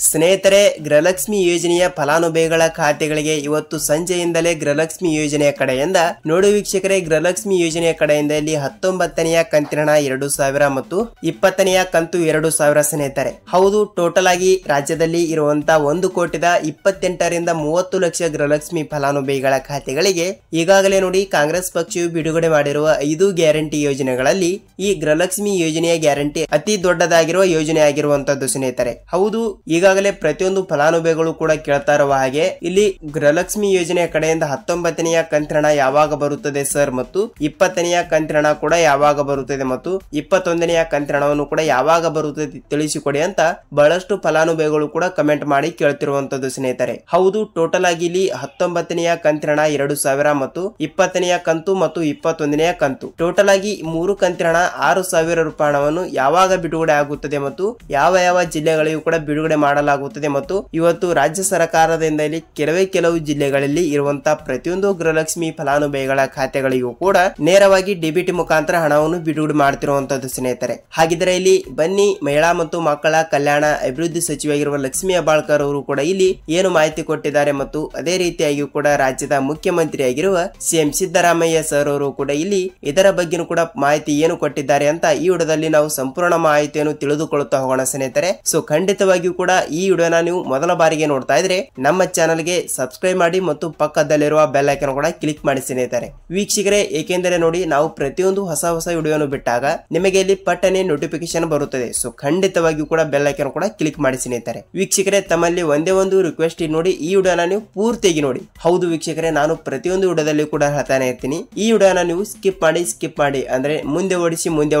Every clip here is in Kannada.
ಸ್ನೇಹಿತರೆ, ಗೃಹಲಕ್ಷ್ಮಿ ಯೋಜನೆಯ ಫಲಾನುಭವಿಗಳ ಖಾತೆಗಳಿಗೆ ಇವತ್ತು ಸಂಜೆಯಿಂದಲೇ ಗೃಹಲಕ್ಷ್ಮಿ ಯೋಜನೆಯ ಕಡೆಯಿಂದ ನೋಡಿ ವೀಕ್ಷಕರೇ, ಗೃಹಲಕ್ಷ್ಮಿ ಯೋಜನೆಯ ಕಡೆಯಿಂದ ಇಲ್ಲಿ 19ನೆಯ ಕಂತಿನ 2,000 ಮತ್ತು 20ನೆಯ ಕಂತು 2,000 ಸ್ನೇಹಿತರೆ. ಹೌದು, ಟೋಟಲ್ ಆಗಿ ರಾಜ್ಯದಲ್ಲಿ ಇರುವಂತಹ 1,28,ರಿಂದ 30 ಲಕ್ಷ ಗೃಹಲಕ್ಷ್ಮಿ ಫಲಾನುಭವಿಗಳ ಖಾತೆಗಳಿಗೆ ಈಗಾಗಲೇ ನೋಡಿ ಕಾಂಗ್ರೆಸ್ ಪಕ್ಷವು ಬಿಡುಗಡೆ ಮಾಡಿರುವ 5 ಗ್ಯಾರಂಟಿ ಯೋಜನೆಗಳಲ್ಲಿ ಈ ಗೃಹಲಕ್ಷ್ಮಿ ಯೋಜನೆಯ ಗ್ಯಾರಂಟಿ ಅತಿ ದೊಡ್ಡದಾಗಿರುವ ಯೋಜನೆ ಆಗಿರುವಂತದ್ದು ಸ್ನೇಹಿತರೆ. ಹೌದು, ಈಗಾಗಲೇ ಪ್ರತಿಯೊಂದು ಫಲಾನುಭವಿಗಳು ಕೂಡ ಕೇಳ್ತಾ ಇರುವ ಹಾಗೆ ಇಲ್ಲಿ ಗೃಹಲಕ್ಷ್ಮಿ ಯೋಜನೆಯ ಕಡೆಯಿಂದ 19ನೆಯ ಕಂತಿನ ಯಾವಾಗ ಬರುತ್ತದೆ ಸರ್ ಮತ್ತು 20ನೆಯ ಕಂತಿನ ಕೂಡ ಯಾವಾಗ ಬರುತ್ತದೆ ಮತ್ತು 21ನೆಯ ಕಂತಿನವನ್ನು ಕೂಡ ಯಾವಾಗ ಬರುತ್ತದೆ ತಿಳಿಸಿಕೊಡಿ ಅಂತ ಬಹಳಷ್ಟು ಫಲಾನುಭವಿಗಳು ಕೂಡ ಕಮೆಂಟ್ ಮಾಡಿ ಕೇಳ್ತಿರುವಂತದ್ದು ಸ್ನೇಹಿತರೆ. ಹೌದು, ಟೋಟಲ್ ಆಗಿ ಇಲ್ಲಿ 19ನೆಯ ಕಂತಿನ 2,000 ಮತ್ತು 20ನೆಯ ಕಂತು ಮತ್ತು 21ನೆಯ ಕಂತು ಟೋಟಲ್ ಆಗಿ 3 ಕಂತಿನ 6,000 ರೂಪಾಯಿ ಹಣವನ್ನು ಯಾವಾಗ ಬಿಡುಗಡೆ ಆಗುತ್ತದೆ ಮತ್ತು ಯಾವ ಜಿಲ್ಲೆಗಳಿಗೂ ಕೂಡ ಬಿಡುಗಡೆ ಮಾಡಲಾಗುತ್ತದೆ ಮತ್ತು ಇವತ್ತು ರಾಜ್ಯ ಸರ್ಕಾರದಿಂದ ಇಲ್ಲಿ ಕೆಲವು ಜಿಲ್ಲೆಗಳಲ್ಲಿ ಇರುವಂತಹ ಪ್ರತಿಯೊಂದು ಗೃಹಲಕ್ಷ್ಮಿ ಫಲಾನುಭವಿಗಳ ಖಾತೆಗಳಿಗೂ ಕೂಡ ನೇರವಾಗಿ ಡಿಬಿಟಿ ಮುಖಾಂತರ ಹಣವನ್ನು ಬಿಡುಗಡೆ ಮಾಡ್ತಿರುವಂತದ್ದು ಸ್ನೇಹಿತರೆ. ಹಾಗಿದ್ರೆ ಇಲ್ಲಿ ಬನ್ನಿ, ಮಹಿಳಾ ಮತ್ತು ಮಕ್ಕಳ ಕಲ್ಯಾಣ ಅಭಿವೃದ್ಧಿ ಸಚಿವರಾಗಿರುವ ಲಕ್ಷ್ಮೀ ಹೆಬ್ಬಾಳ್ಕರ್ ಅವರು ಕೂಡ ಇಲ್ಲಿ ಏನು ಮಾಹಿತಿ ಕೊಟ್ಟಿದ್ದಾರೆ ಮತ್ತು ಅದೇ ರೀತಿಯಾಗಿ ಕೂಡ ರಾಜ್ಯದ ಮುಖ್ಯಮಂತ್ರಿಯಾಗಿರುವ ಸಿಎಂ ಸಿದ್ದರಾಮಯ್ಯ ಸರ್ ಅವರು ಕೂಡ ಇಲ್ಲಿ ಇದರ ಬಗ್ಗೆ ಕೂಡ ಮಾಹಿತಿ ಏನು ಕೊಟ್ಟಿದ್ದಾರೆ ಅಂತ ಈ ವಿಡಿಯೋದಲ್ಲಿ ನಾವು ಸಂಪೂರ್ಣ ಮಾಹಿತಿಯನ್ನು ತಿಳಿದುಕೊಳ್ಳುತ್ತಾ ಹೋಗೋಣ ಸ್ನೇಹಿತರೆ. ಸೊ ಖಂಡಿತವಾಗಿಯೂ ಕೂಡ ಈ ವಿಡಿಯೋನ ನೀವು ಮೊದಲ ಬಾರಿಗೆ ನೋಡ್ತಾ ಇದ್ರೆ ನಮ್ಮ ಚಾನಲ್ಗೆ ಸಬ್ಸ್ಕ್ರೈಬ್ ಮಾಡಿ ಮತ್ತು ಪಕ್ಕದಲ್ಲಿರುವ ಬೆಲ್ ಐಕಾನ್ ಕೂಡ ಕ್ಲಿಕ್ ಮಾಡಿ ಸ್ನೇಹಿತರೆ. ವೀಕ್ಷಕರೇ, ಏಕೆಂದರೆ ನೋಡಿ ನಾವು ಪ್ರತಿಯೊಂದು ಹೊಸ ವಿಡಿಯೋನು ಬಿಟ್ಟಾಗ ನಿಮಗೆ ಇಲ್ಲಿ ಪಟ್ಟನೆ ನೋಟಿಫಿಕೇಶನ್ ಬರುತ್ತದೆ. ಸೊ ಖಂಡಿತವಾಗಿಯೂ ಕೂಡ ಬೆಲ್ ಐಕಾನ್ ಕೂಡ ಕ್ಲಿಕ್ ಮಾಡಿ ಸ್ನೇಹಿತರೆ. ವೀಕ್ಷಕರೇ, ತಮ್ಮಲ್ಲಿ ಒಂದೇ ಒಂದು ರಿಕ್ವೆಸ್ಟ್ ನೋಡಿ, ಈ ವಿಡಿಯೋನ ನೀವು ಪೂರ್ತಿಯಾಗಿ ನೋಡಿ. ಹೌದು ವೀಕ್ಷಕರೇ, ನಾನು ಪ್ರತಿಯೊಂದು ವಿಡಿಯೋದಲ್ಲಿ ಕೂಡ ಹೇಳ್ತಾನೆ ಇರ್ತೀನಿ, ಈ ವಿಡಿಯೋನ ನೀವು ಸ್ಕಿಪ್ ಮಾಡಿ ಅಂದ್ರೆ ಮುಂದೆ ಓಡಿಸಿ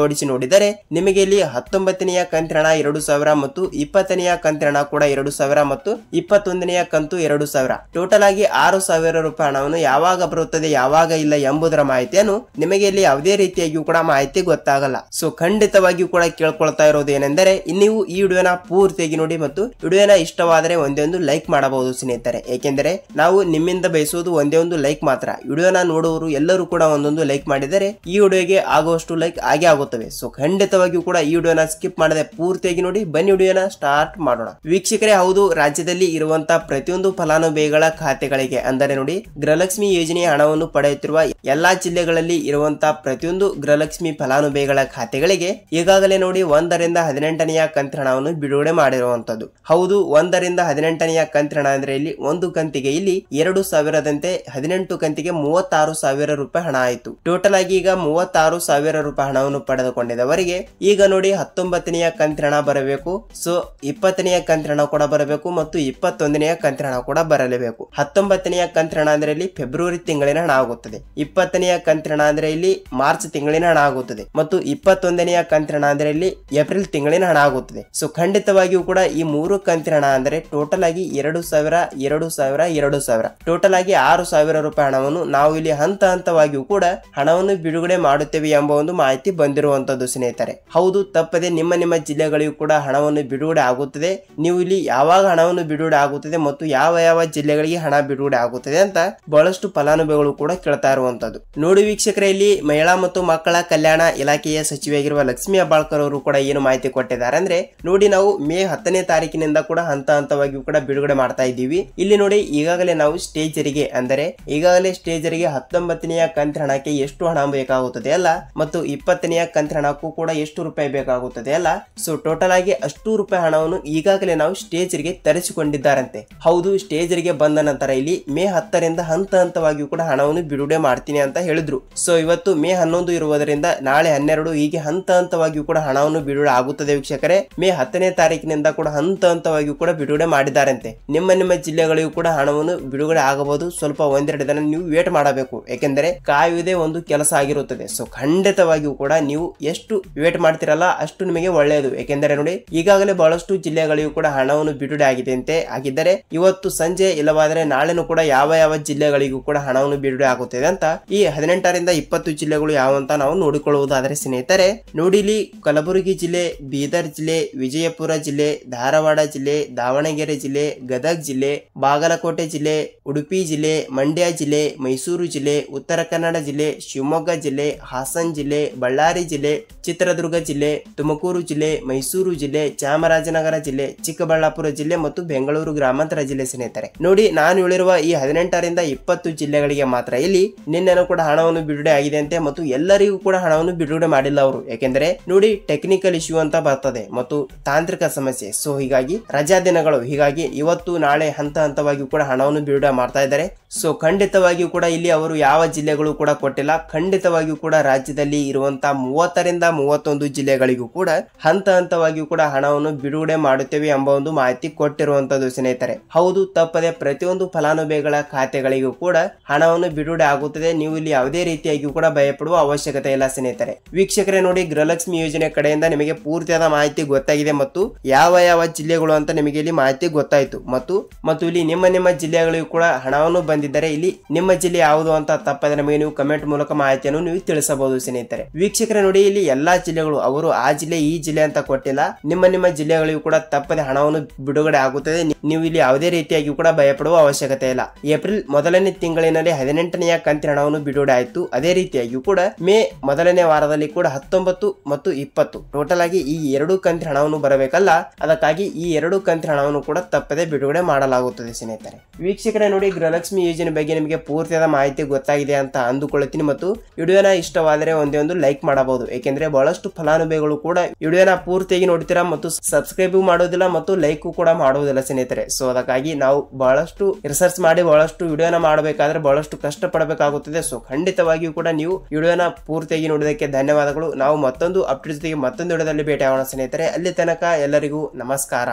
ನೋಡಿದರೆ ನಿಮಗೆ ಇಲ್ಲಿ 19ನೆಯ ಕಂತಿನ 2,000 ಮತ್ತು 20ನೆಯ ಕಂತಿನ ಕೂಡ 2,000 ಮತ್ತು 21ನೆಯ ಕಂತು 2,000 ಟೋಟಲ್ ಆಗಿ 6,000 ರೂಪಾಯಿ ಹಣವನ್ನು ಯಾವಾಗ ಬರುತ್ತದೆ ಯಾವಾಗ ಇಲ್ಲ ಎಂಬುದರ ಮಾಹಿತಿಯನ್ನು ನಿಮಗೆ ಇಲ್ಲಿ ಯಾವುದೇ ರೀತಿಯಾಗಿಯೂ ಕೂಡ ಮಾಹಿತಿ ಗೊತ್ತಾಗಲ್ಲ. ಸೊ ಖಂಡಿತವಾಗಿಯೂ ಕೂಡ ಕೇಳ್ಕೊಳ್ತಾ ಇರೋದು ಏನೆಂದರೆ, ನೀವು ಈ ವಿಡಿಯೋನ ಪೂರ್ತಿಯಾಗಿ ನೋಡಿ ಮತ್ತು ವಿಡಿಯೋನ ಇಷ್ಟವಾದರೆ ಒಂದೇ ಒಂದು ಲೈಕ್ ಮಾಡಬಹುದು ಸ್ನೇಹಿತರೆ. ಏಕೆಂದರೆ ನಾವು ನಿಮ್ಮಿಂದ ಬಯಸುವುದು ಒಂದೇ ಒಂದು ಲೈಕ್ ಮಾತ್ರ. ವಿಡಿಯೋನ ನೋಡುವವರು ಎಲ್ಲರೂ ಕೂಡ ಒಂದೊಂದು ಲೈಕ್ ಮಾಡಿದರೆ ಈ ವಿಡಿಯೋಗೆ ಆಗುವಷ್ಟು ಲೈಕ್ ಆಗೇ ಆಗುತ್ತವೆ. ಸೊ ಖಂಡಿತವಾಗಿಯೂ ಕೂಡ ಈ ವಿಡಿಯೋನ ಸ್ಕಿಪ್ ಮಾಡದೆ ಪೂರ್ತಿಯಾಗಿ ನೋಡಿ. ಬನ್ನಿ ವಿಡಿಯೋನ ಸ್ಟಾರ್ಟ್ ಮಾಡೋಣ. ವೀಕ್ಷಕರೇ, ಹೌದು, ರಾಜ್ಯದಲ್ಲಿ ಇರುವಂತಹ ಪ್ರತಿಯೊಂದು ಫಲಾನುಭವಿಗಳ ಖಾತೆಗಳಿಗೆ ಅಂದರೆ ನೋಡಿ ಗೃಹಲಕ್ಷ್ಮಿ ಯೋಜನೆಯ ಹಣವನ್ನು ಪಡೆಯುತ್ತಿರುವ ಎಲ್ಲಾ ಜಿಲ್ಲೆಗಳಲ್ಲಿ ಇರುವಂತಹ ಪ್ರತಿಯೊಂದು ಗೃಹಲಕ್ಷ್ಮಿ ಫಲಾನುಭವಿಗಳ ಖಾತೆಗಳಿಗೆ ಈಗಾಗಲೇ ನೋಡಿ 1ರಿಂದ 18ನೆಯ ಕಂತಿನ ಹಣವನ್ನು ಬಿಡುಗಡೆ ಮಾಡಿರುವಂತದ್ದು. ಹೌದು, 1ರಿಂದ 18ನೆಯ ಕಂತಿನ ಅಂದ್ರೆ ಇಲ್ಲಿ ಒಂದು ಕಂತಿಗೆ ಇಲ್ಲಿ 2,000ದಂತೆ 18 ಕಂತಿಗೆ 36,000 ರೂಪಾಯಿ ಹಣ ಆಯಿತು. ಟೋಟಲ್ ಆಗಿ ಈಗ 36,000 ರೂಪಾಯಿ ಹಣವನ್ನು ಪಡೆದುಕೊಂಡಿದ್ದವರಿಗೆ ಈಗ ನೋಡಿ 19ನೆಯ ಕಂತಿನ ಹಣ ಬರಬೇಕು. ಸೊ 20ನೆಯ ಕಂತಿನ ಕೂಡ ಬರಬೇಕು ಮತ್ತು 21ನೆಯ ಕಂತಿನ ಹಣ ಕೂಡ ಬರಲೇಬೇಕು. 19ನೆಯ ಕಂತಿನ ಅಂದ್ರೆ ಇಲ್ಲಿ ಫೆಬ್ರವರಿ ತಿಂಗಳಿನ ಹಣ ಆಗುತ್ತದೆ. 20ನೆಯ ಕಂತಿನ ಅಂದ್ರೆ ಇಲ್ಲಿ ಮಾರ್ಚ್ ತಿಂಗಳಿನ ಹಣ ಆಗುತ್ತದೆ ಮತ್ತು 21ನೆಯ ಕಂತಿನ ಅಂದ್ರೆ ಇಲ್ಲಿ ಏಪ್ರಿಲ್ ತಿಂಗಳಿನ ಹಣ ಆಗುತ್ತದೆ. ಸೊ ಖಂಡಿತವಾಗಿಯೂ ಕೂಡ ಈ 3 ಕಂತಿನ ಹಣ ಅಂದ್ರೆ ಟೋಟಲ್ ಆಗಿ 2,000 ಟೋಟಲ್ ಆಗಿ 6,000 ರೂಪಾಯಿ ಹಣವನ್ನು ನಾವು ಇಲ್ಲಿ ಹಂತವಾಗಿಯೂ ಕೂಡ ಹಣವನ್ನು ಬಿಡುಗಡೆ ಮಾಡುತ್ತೇವೆ ಎಂಬ ಒಂದು ಮಾಹಿತಿ ಬಂದಿರುವಂತದ್ದು ಸ್ನೇಹಿತರೆ. ಹೌದು, ತಪ್ಪದೆ ನಿಮ್ಮ ಜಿಲ್ಲೆಗಳಿಗೂ ಕೂಡ ಹಣವನ್ನು ಬಿಡುಗಡೆ ಆಗುತ್ತದೆ. ನೀವು ಇಲ್ಲಿ ಯಾವಾಗ ಹಣವನ್ನು ಬಿಡುಗಡೆ ಆಗುತ್ತದೆ ಮತ್ತು ಯಾವ ಜಿಲ್ಲೆಗಳಿಗೆ ಹಣ ಬಿಡುಗಡೆ ಆಗುತ್ತದೆ ಅಂತ ಬಹಳಷ್ಟು ಫಲಾನುಭವಿಗಳು ಕೂಡ ಕೇಳ್ತಾ ಇರುವಂತದ್ದು. ನೋಡಿ ವೀಕ್ಷಕರೇ, ಇಲ್ಲಿ ಮಹಿಳಾ ಮತ್ತು ಮಕ್ಕಳ ಕಲ್ಯಾಣ ಇಲಾಖೆಯ ಸಚಿವೆಯಾಗಿರುವ ಲಕ್ಷ್ಮೀ ಹೆಬ್ಬಾಳ್ಕರ್ ಅವರು ಕೂಡ ಏನು ಮಾಹಿತಿ ಕೊಟ್ಟಿದ್ದಾರೆ ಅಂದ್ರೆ ನೋಡಿ, ನಾವು ಮೇ 10ನೇ ತಾರೀಕಿನಿಂದ ಕೂಡ ಹಂತವಾಗಿಯೂ ಕೂಡ ಬಿಡುಗಡೆ ಮಾಡ್ತಾ ಇದ್ದೀವಿ. ಇಲ್ಲಿ ನೋಡಿ ಈಗಾಗಲೇ ನಾವು ಸ್ಟೇಜರಿಗೆ ಅಂದರೆ ಈಗಾಗಲೇ ಸ್ಟೇಜರಿಗೆ 19ನೆಯ ಕಂತಿನ ಹಣಕ್ಕೆ ಎಷ್ಟು ಹಣ ಬೇಕಾಗುತ್ತದೆ ಅಲ್ಲ ಮತ್ತು 20ನೆಯ ಕಂತಿನ ಹಣಕ್ಕೂ ಕೂಡ ಎಷ್ಟು ರೂಪಾಯಿ ಬೇಕಾಗುತ್ತದೆ ಅಲ್ಲ. ಸೊ ಟೋಟಲ್ ಆಗಿ ಅಷ್ಟು ರೂಪಾಯಿ ಹಣವನ್ನು ಈಗಾಗಲೇ ನಾವು ಸ್ಟೇಜರಿಗೆ ತರಿಸಿಕೊಂಡಿದ್ದಾರಂತೆ. ಹೌದು, ಸ್ಟೇಜರಿಗೆ ಬಂದ ನಂತರ ಇಲ್ಲಿ ಮೇ 10ರಿಂದ ಹಂತವಾಗಿಯೂ ಕೂಡ ಹಣವನ್ನು ಬಿಡುಗಡೆ ಮಾಡ್ತೀನಿ ಅಂತ ಹೇಳಿದ್ರು. ಸೊ ಇವತ್ತು ಮೇ 11 ಇರುವುದರಿಂದ ನಾಳೆ 12 ಹೀಗೆ ಹಂತವಾಗಿಯೂ ಕೂಡ ಹಣವನ್ನು ಬಿಡುಗಡೆ ಆಗುತ್ತದೆ ವೀಕ್ಷಕರೇ. ಮೇ 10ನೇ ತಾರೀಕಿನಿಂದ ಕೂಡ ಹಂತವಾಗಿಯೂ ಕೂಡ ಬಿಡುಗಡೆ ಮಾಡಿದ್ದಾರಂತೆ. ನಿಮ್ಮ ಜಿಲ್ಲೆಗಳಿಗೂ ಕೂಡ ಹಣವನ್ನು ಬಿಡುಗಡೆ ಆಗಬಹುದು. ಸ್ವಲ್ಪ ಒಂದೆರಡು ದಿನ ನೀವು ವೇಟ್ ಮಾಡಬೇಕು, ಯಾಕೆಂದರೆ ಕಾಯುವುದೇ ಒಂದು ಕೆಲಸ ಆಗಿರುತ್ತದೆ. ಸೊ ಖಂಡಿತವಾಗಿಯೂ ಕೂಡ ನೀವು ಎಷ್ಟು ವೇಟ್ ಮಾಡ್ತಿರಲ್ಲ ಅಷ್ಟು ನಿಮಗೆ ಒಳ್ಳೆಯದು. ಯಾಕೆಂದರೆ ನೋಡಿ ಈಗಾಗಲೇ ಬಹಳಷ್ಟು ಜಿಲ್ಲೆಗಳಿಗೂ ಕೂಡ ಹಣವನ್ನು ಬಿಡುಗಡೆ ಆಗಿದೆ ಅಂತೆ. ಹಾಗಿದ್ದರೆ ಇವತ್ತು ಸಂಜೆ ಇಲ್ಲವಾದರೆ ನಾಳೆನೂ ಕೂಡ ಯಾವ ಜಿಲ್ಲೆಗಳಿಗೂ ಕೂಡ ಹಣವನ್ನು ಬಿಡುಗಡೆ ಆಗುತ್ತದೆ ಅಂತ ಈ 18ರಿಂದ 20 ಜಿಲ್ಲೆಗಳು ಯಾವಂತ ನಾವು ನೋಡಿಕೊಳ್ಳುವುದಾದರೆ ಸ್ನೇಹಿತರೆ, ನೋಡಿ ಇಲ್ಲಿ ಕಲಬುರಗಿ ಜಿಲ್ಲೆ, ಬೀದರ್ ಜಿಲ್ಲೆ, ವಿಜಯಪುರ ಜಿಲ್ಲೆ, ಧಾರವಾಡ ಜಿಲ್ಲೆ, ದಾವಣಗೆರೆ ಜಿಲ್ಲೆ, ಗದಗ ಜಿಲ್ಲೆ, ಬಾಗಲಕೋಟೆ ಜಿಲ್ಲೆ, ಉಡುಪಿ ಜಿಲ್ಲೆ, ಮಂಡ್ಯ ಜಿಲ್ಲೆ, ಮೈಸೂರು ಜಿಲ್ಲೆ, ಉತ್ತರ ಕನ್ನಡ ಜಿಲ್ಲೆ, ಶಿವಮೊಗ್ಗ ಜಿಲ್ಲೆ, ಹಾಸನ್ ಜಿಲ್ಲೆ, ಬಳ್ಳಾರಿ ಜಿಲ್ಲೆ, ಚಿತ್ರದುರ್ಗ ಜಿಲ್ಲೆ, ತುಮಕೂರು ಜಿಲ್ಲೆ, ಮೈಸೂರು ಜಿಲ್ಲೆ, ಚಾಮರಾಜನಗರ ಜಿಲ್ಲೆ, ಚಿಕ್ಕಬಳ್ಳಾಪುರ ಜಿಲ್ಲೆ ಮತ್ತು ಬೆಂಗಳೂರು ಗ್ರಾಮಾಂತರ ಜಿಲ್ಲೆ ಸ್ನೇಹಿತರೆ. ನೋಡಿ, ನಾನು ಹೇಳಿರುವ ಈ 18ರಿಂದ 20 ಜಿಲ್ಲೆಗಳಿಗೆ ಮಾತ್ರ ಇಲ್ಲಿ ನಿನ್ನೆನೂ ಕೂಡ ಹಣವನ್ನು ಬಿಡುಗಡೆ ಆಗಿದೆ ಅಂತೆ, ಮತ್ತು ಎಲ್ಲರಿಗೂ ಕೂಡ ಹಣವನ್ನು ಬಿಡುಗಡೆ ಮಾಡಿಲ್ಲ ಅವರು. ಯಾಕೆಂದ್ರೆ ನೋಡಿ, ಟೆಕ್ನಿಕಲ್ ಇಶ್ಯೂ ಅಂತ ಬರ್ತದೆ ಮತ್ತು ತಾಂತ್ರಿಕ ಸಮಸ್ಯೆ. ಸೊ ಹೀಗಾಗಿ ರಜಾ ದಿನಗಳು, ಹೀಗಾಗಿ ಇವತ್ತು ನಾಳೆ ಹಂತವಾಗಿ ಕೂಡ ಹಣವನ್ನು ಬಿಡುಗಡೆ ಮಾಡ್ತಾ ಇದ್ದಾರೆ. ಸೊ ಖಂಡಿತವಾಗಿಯೂ ಕೂಡ ಇಲ್ಲಿ ಅವರು ಯಾವ ಜಿಲ್ಲೆಗಳು ಕೂಡ ಕೊಟ್ಟಿಲ್ಲ. ಖಂಡಿತವಾಗಿಯೂ ಕೂಡ ರಾಜ್ಯದಲ್ಲಿ ಇರುವಂತಹ 30ರಿಂದ 31 ಜಿಲ್ಲೆಗಳಿಗೂ ಕೂಡ ಹಂತವಾಗಿಯೂ ಕೂಡ ಹಣವನ್ನು ಬಿಡುಗಡೆ ಮಾಡುತ್ತೇವೆ ಎಂಬ ಒಂದು ಮಾಹಿತಿ ಕೊಟ್ಟಿರುವಂತದ್ದು ಸ್ನೇಹಿತರೆ. ಹೌದು, ತಪ್ಪದೆ ಪ್ರತಿಯೊಂದು ಫಲಾನುಭವಿಗಳ ಖಾತೆಗಳಿಗೂ ಕೂಡ ಹಣವನ್ನು ಬಿಡುಗಡೆ ಆಗುತ್ತದೆ. ನೀವು ಇಲ್ಲಿ ಯಾವುದೇ ರೀತಿಯಾಗಿಯೂ ಕೂಡ ಭಯಪಡುವ ಅವಶ್ಯಕತೆ ಇಲ್ಲ ಸ್ನೇಹಿತರೆ. ವೀಕ್ಷಕರೇ ನೋಡಿ, ಗೃಹಲಕ್ಷ್ಮಿ ಯೋಜನೆ ಕಡೆಯಿಂದ ನಿಮಗೆ ಪೂರ್ತಿಯಾದ ಮಾಹಿತಿ ಗೊತ್ತಾಗಿದೆ ಮತ್ತು ಯಾವ ಯಾವ ಜಿಲ್ಲೆಗಳು ಅಂತ ನಿಮಗೆ ಇಲ್ಲಿ ಮಾಹಿತಿ ಗೊತ್ತಾಯಿತು. ಮತ್ತು ಇಲ್ಲಿ ನಿಮ್ಮ ಜಿಲ್ಲೆಗಳಿಗೂ ಕೂಡ ಹಣವನ್ನು ಬಂದಿದ್ದರೆ ಇಲ್ಲಿ ನಿಮ್ಮ ಜಿಲ್ಲೆ ಯಾವುದು ಅಂತ ತಪ್ಪದೆ ನಮಗೆ ನೀವು ಕಮೆಂಟ್ ಮೂಲಕ ಮಾಹಿತಿಯನ್ನು ನೀವು ತಿಳಿಸಬಹುದು ಸ್ನೇಹಿತರೆ. ವೀಕ್ಷಕರೇ ನೋಡಿ, ಇಲ್ಲಿ ಎಲ್ಲಾ ಜಿಲ್ಲೆಗಳು ಅವರು ಆ ಜಿಲ್ಲೆ ಈ ಜಿಲ್ಲೆ ಅಂತ ಕೊಟ್ಟಿಲ್ಲ. ನಿಮ್ಮ ಜಿಲ್ಲೆಗಳಿಗೂ ಕೂಡ ತಪ್ಪದೆ ಹಣವನ್ನು ಬಿಡುಗಡೆ ಆಗುತ್ತದೆ. ನೀವು ಇಲ್ಲಿ ಯಾವುದೇ ರೀತಿಯಾಗಿ ಕೂಡ ಭಯಪಡುವ ಅವಶ್ಯಕತೆ ಇಲ್ಲ. ಏಪ್ರಿಲ್ ಮೊದಲನೇ ತಿಂಗಳಿನಲ್ಲಿ 18ನೇ ಕಂತಿನ ಹಣವನ್ನು ಬಿಡುಗಡೆ ಆಯಿತು. ಅದೇ ರೀತಿಯಾಗಿಯೂ ಕೂಡ ಮೇ ಮೊದಲನೇ ವಾರದಲ್ಲಿ ಕೂಡ 19 ಮತ್ತು 20 ಟೋಟಲ್ ಆಗಿ ಈ 2 ಕಂತಿನ ಹಣವನ್ನು ಬರಬೇಕಲ್ಲ, ಅದಕ್ಕಾಗಿ ಈ 2 ಕಂತಿನ ಹಣವನ್ನು ಕೂಡ ತಪ್ಪದೆ ಬಿಡುಗಡೆ ಮಾಡಲಾಗುತ್ತದೆ ಸ್ನೇಹಿತರೆ. ವೀಕ್ಷಕರೇ ನೋಡಿ, ಗೃಹಲಕ್ಷ್ಮಿ ಯೋಜನೆ ಬಗ್ಗೆ ನಿಮಗೆ ಪೂರ್ತಿಯಾದ ಮಾಹಿತಿ ಗೊತ್ತಾಗಿದೆ ಅಂತ ಅಂದುಕೊಳ್ಳುತ್ತೀನಿ. ಮತ್ತು ವಿಡಿಯೋನ ಇಷ್ಟವಾದರೆ ಒಂದೇ ಲೈಕ್ ಮಾಡಬಹುದು. ಏಕೆಂದ್ರೆ ಬಹಳಷ್ಟು ಫಲಾನುಭವಿಗಳು ಕೂಡ ವಿಡಿಯೋನ ಪೂರ್ತಿಯಾಗಿ ನೋಡ್ತೀರಾ ಮತ್ತು ಸಬ್ಸ್ಕ್ರೈಬ್ ಮಾಡೋದಿಲ್ಲ ಮತ್ತು ಲೈಕ್ ಕೂಡ ಮಾಡುವುದಿಲ್ಲ ಸ್ನೇಹಿತರೆ. ಸೊ ಅದಕ್ಕಾಗಿ ನಾವು ಬಹಳಷ್ಟು ರಿಸರ್ಚ್ ಮಾಡಿ ಬಹಳಷ್ಟು ವಿಡಿಯೋನ ಮಾಡಬೇಕಾದ್ರೆ ಬಹಳಷ್ಟು ಕಷ್ಟ ಪಡಬೇಕಾಗುತ್ತದೆ. ಸೊ ಖಂಡಿತವಾಗಿಯೂ ಕೂಡ ನೀವು ವಿಡಿಯೋನ ಪೂರ್ತಿಯಾಗಿ ನೋಡಿದಕ್ಕೆ ಧನ್ಯವಾದಗಳು. ನಾವು ಮತ್ತೊಂದು ಅಪ್ಡೇಟ್ ಜೊತೆಗೆ ಮತ್ತೊಂದು ವಿಡಿಯೋದಲ್ಲಿ ಭೇಟಿ ಆಗೋಣ ಸ್ನೇಹಿತರೆ. ಅಲ್ಲಿ ತನಕ ಎಲ್ಲರಿಗೂ ನಮಸ್ಕಾರ.